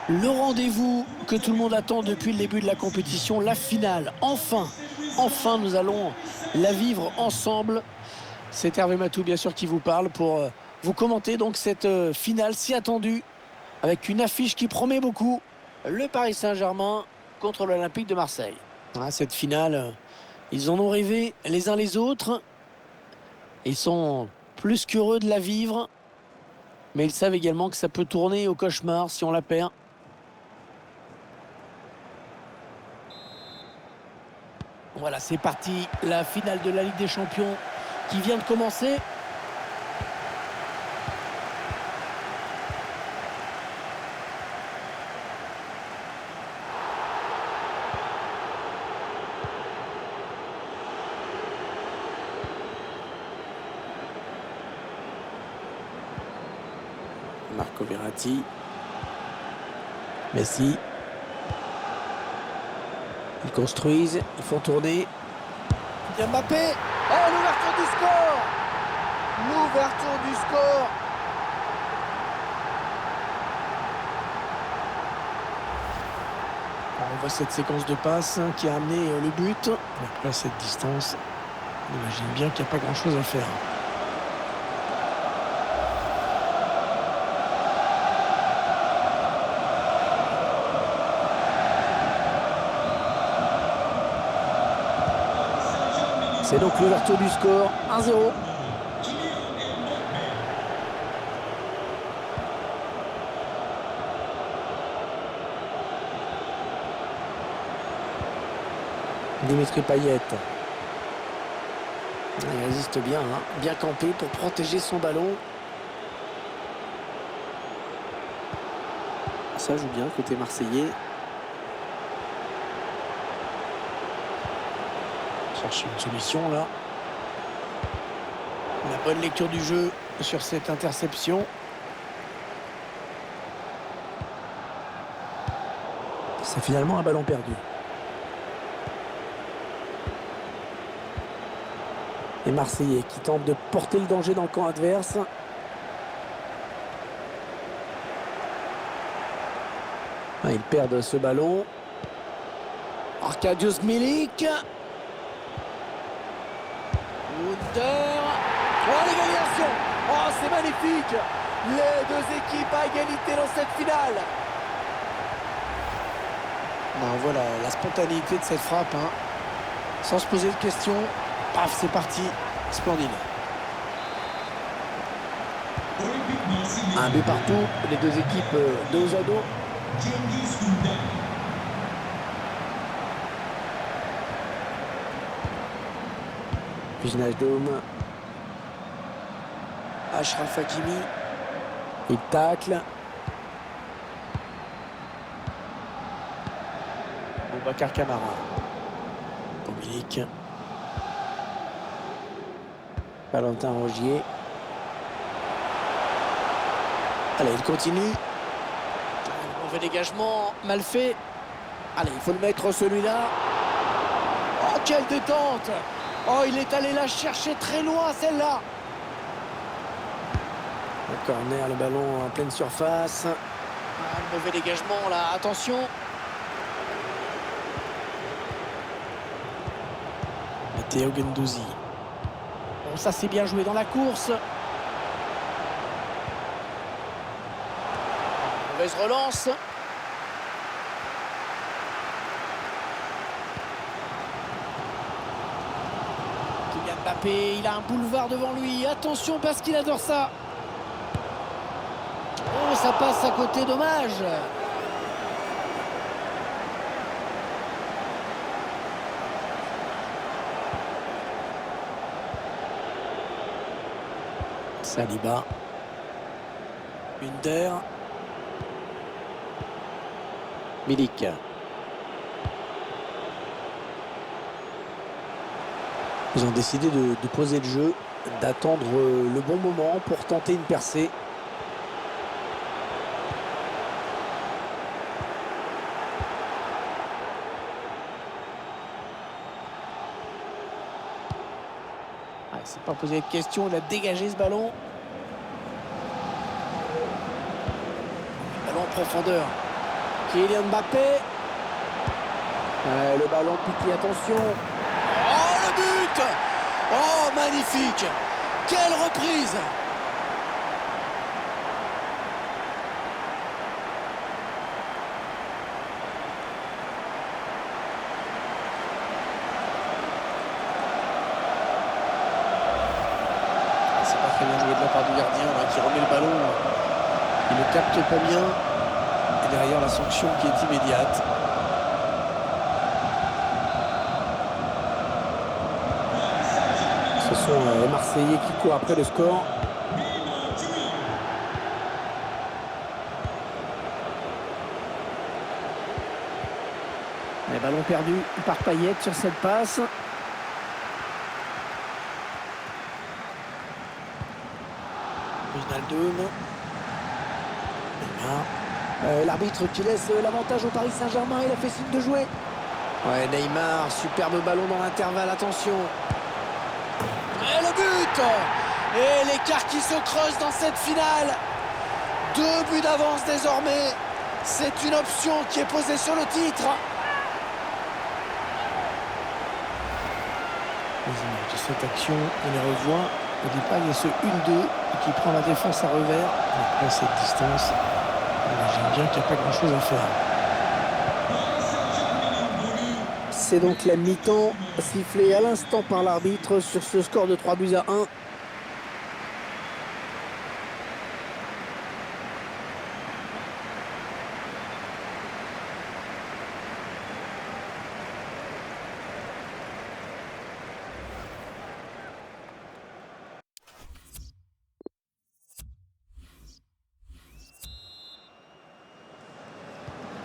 Le rendez-vous que tout le monde attend depuis le début de la compétition, la finale. Enfin, nous allons la vivre ensemble. C'est Hervé Matou, bien sûr, qui vous parle pour vous commenter donc cette finale si attendue avec une affiche qui promet beaucoup. Le Paris Saint-Germain contre l'Olympique de Marseille. Ah, cette finale, ils en ont rêvé les uns les autres. Ils sont plus qu'heureux de la vivre. Mais ils savent également que ça peut tourner au cauchemar si on la perd. Voilà, c'est parti. La finale de la Ligue des Champions qui vient de commencer. Marco Verratti. Messi. Ils construisent, ils font tourner. Mbappé. Oh, l'ouverture du score. L'ouverture du score. On voit cette séquence de passes qui a amené le but. Après cette distance, on imagine bien qu'il n'y a pas grand-chose à faire. C'est donc l'ouverture du score, 1-0. Dimitri Payet. Il résiste bien, hein, bien campé pour protéger son ballon. Ça joue bien côté marseillais. Cherche une solution là. La bonne lecture du jeu sur cette interception. C'est finalement un ballon perdu. Les Marseillais qui tentent de porter le danger dans le camp adverse. Ah, ils perdent ce ballon. Arkadiusz Milik. Wunder. Oh, l'égalisation. Oh, c'est magnifique. Les deux équipes à égalité dans cette finale. Ben, voilà la spontanéité de cette frappe, hein. Sans se poser de questions. Paf, c'est parti. Splendide. Un but partout. Les deux équipes dos à dos. Wijnaldum. Achraf Hakimi. Il tacle. Boubacar Kamara. Milik. Valentin Rongier. Allez, il continue. Mauvais dégagement, mal fait. Allez, il faut le mettre celui-là. Oh, quelle détente! Oh, il est allé la chercher très loin, celle-là. Le corner, le ballon en pleine surface. Ah, le mauvais dégagement, là, attention. Matteo Guendouzi. Bon, ça c'est bien joué dans la course. Mauvaise relance. Kylian Mbappé, il a un boulevard devant lui. Attention parce qu'il adore ça. Oh, ça passe à côté, dommage. Saliba. Under. Milik. Ils ont décidé de poser le jeu, d'attendre le bon moment pour tenter une percée. Ah, il ne s'est pas posé de question, il a dégagé ce ballon. Le ballon profondeur. Kylian Mbappé. Le ballon piqué, attention. Oh, le but! Oh, magnifique! Quelle reprise! C'est pas très bien joué de la part du gardien là, qui remet le ballon. Il ne capte pas bien. Et derrière, la sanction qui est immédiate. Ce sont les Marseillais qui courent après le score. Les ballons perdus par Payet sur cette passe. Wijnaldum. L'arbitre qui laisse l'avantage au Paris Saint-Germain. Il a fait signe de jouer. Ouais, Neymar, superbe ballon dans l'intervalle, attention. Et le but! Et l'écart qui se creuse dans cette finale. 2 buts d'avance désormais. C'est une option qui est posée sur le titre. Les images de cette action, on les revoit. Au départ, il y a ce 1-2 qui prend la défense à revers. Après cette distance, on imagine bien qu'il n'y a pas grand-chose à faire. C'est donc la mi-temps, sifflée à l'instant par l'arbitre sur ce score de 3-1.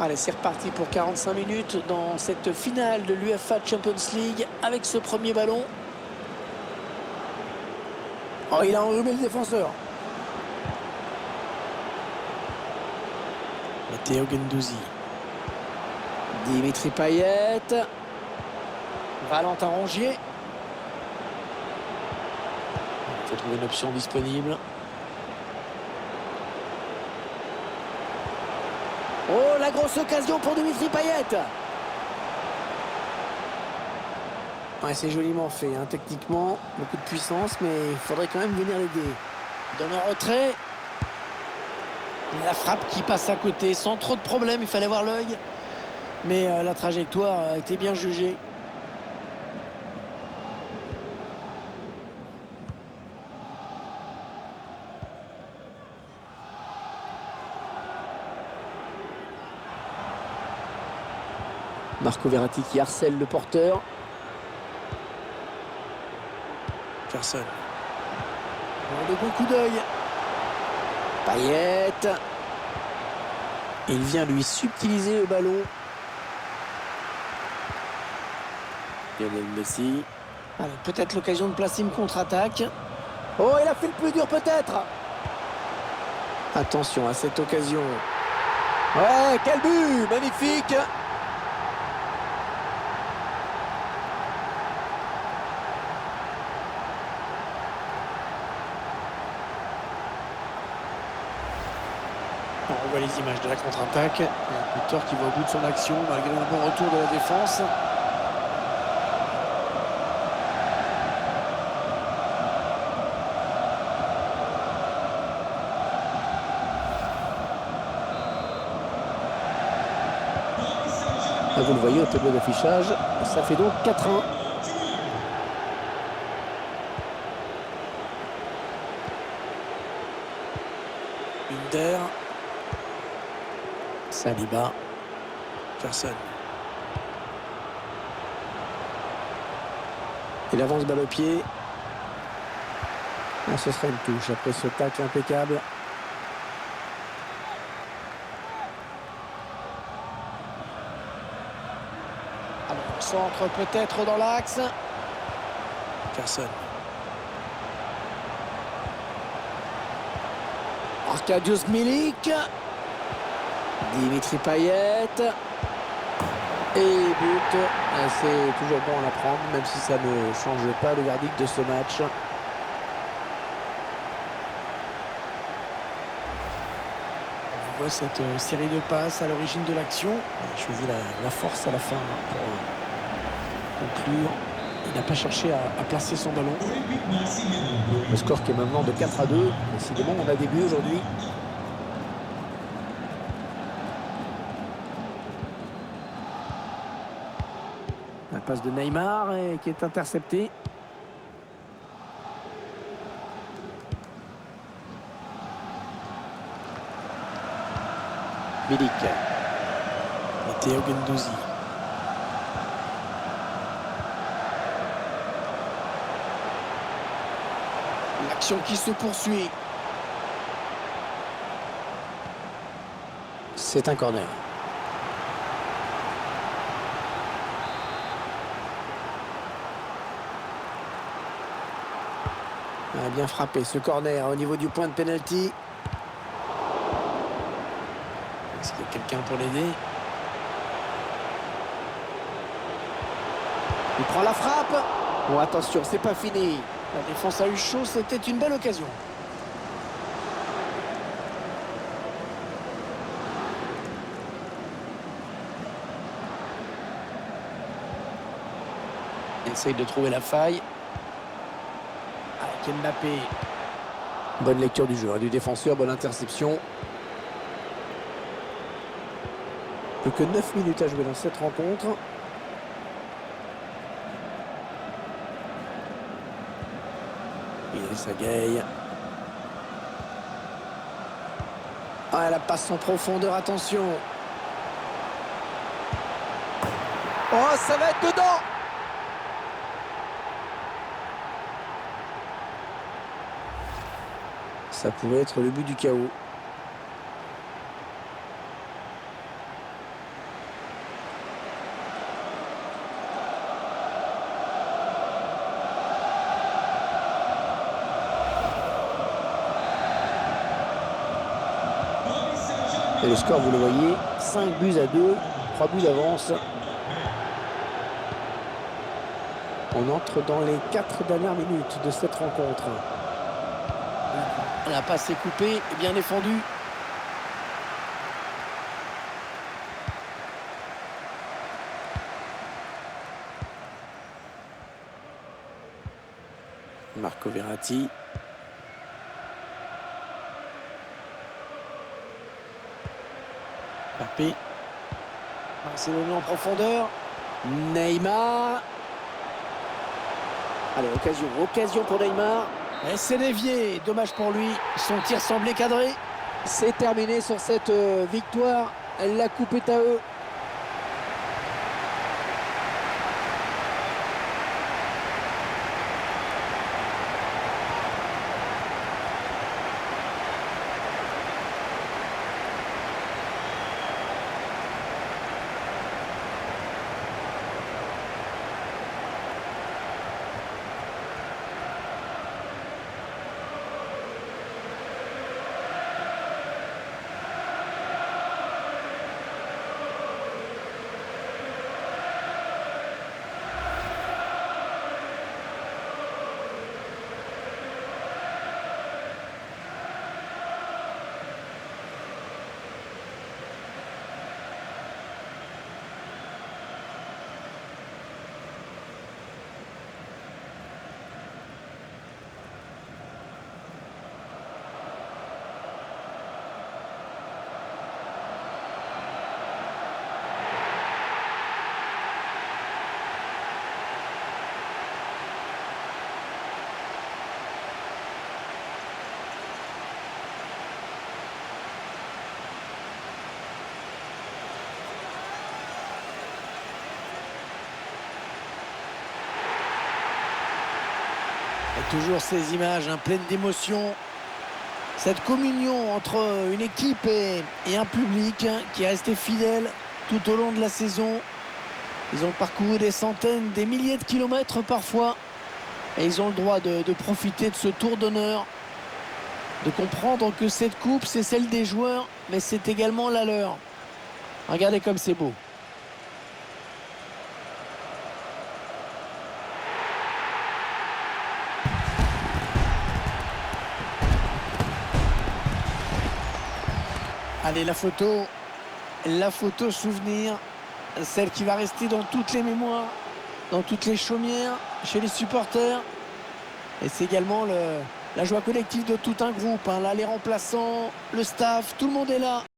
Allez, c'est reparti pour 45 minutes dans cette finale de l'UEFA Champions League avec ce premier ballon. Oh, il a enrhumé le défenseur. Matteo Guendouzi. Dimitri Payet. Valentin Rongier. Il faut trouver une option disponible. Oh, la grosse occasion pour Dimitri Payet. Ouais, c'est joliment fait, hein, techniquement. Beaucoup de puissance, mais il faudrait quand même venir l'aider. Dans le retrait. La frappe qui passe à côté, sans trop de problèmes, il fallait voir l'œil. Mais la trajectoire a été bien jugée. Marco Verratti qui harcèle le porteur. Personne. De bon coup d'œil. Payet. Il vient lui subtiliser le ballon. Lionel Messi. Peut-être l'occasion de placer une contre-attaque. Oh, il a fait le plus dur peut-être. Attention à cette occasion. Ouais, quel but! Magnifique! On voit les images de la contre-attaque. Un buteur qui va au bout de son action malgré un bon retour de la défense. Vous le voyez au tableau d'affichage, ça fait donc 4-1. Under. Saliba. Personne. Il avance balle au pied. Ah, ce serait une touche après ce tacle impeccable. Alors, le centre peut-être dans l'axe. Personne. Arkadiusz Milik. Dimitri Payet. Et but. C'est toujours bon à la prendre, même si ça ne change pas le verdict de ce match. Vous voit cette série de passes à l'origine de l'action. Il a choisi la force à la fin pour conclure. Il n'a pas cherché à placer son ballon. Le score qui est maintenant de 4-2. Décidément, on a des buts aujourd'hui. La passe de Neymar qui est interceptée. Milik. Et Théo Guendouzi. L'action qui se poursuit. C'est un corner. Il a bien frappé ce corner au niveau du point de pénalty. Est-ce qu'il y a quelqu'un pour l'aider? Il prend la frappe. Bon, attention, c'est pas fini. La défense a eu chaud, c'était une belle occasion. Il essaye de trouver la faille. Avec Mbappé. Bonne lecture du jeu, du défenseur, bonne interception. Plus que 9 minutes à jouer dans cette rencontre. Il s'agaye. Ah, la passe en profondeur, attention. Oh, ça va être dedans. Ça pouvait être le but du chaos. Et le score, vous le voyez, 5-2, 3 buts d'avance. On entre dans les 4 dernières minutes de cette rencontre. La passe est coupée et bien défendue. Marco Verratti. Mbappé. C'est donné en profondeur. Neymar. Allez, occasion pour Neymar. Et c'est dévié. Dommage pour lui. Son tir semblait cadré. C'est terminé sur cette victoire. La coupe est à eux. Et toujours ces images pleines d'émotion. Cette communion entre une équipe et un public qui est resté fidèle tout au long de la saison. Ils ont parcouru des centaines, des milliers de kilomètres parfois. Et ils ont le droit de profiter de ce tour d'honneur. De comprendre que cette coupe, c'est celle des joueurs, mais c'est également la leur. Regardez comme c'est beau. Allez, la photo souvenir, celle qui va rester dans toutes les mémoires, dans toutes les chaumières, chez les supporters. Et c'est également la joie collective de tout un groupe, hein. Là, les remplaçants, le staff, tout le monde est là.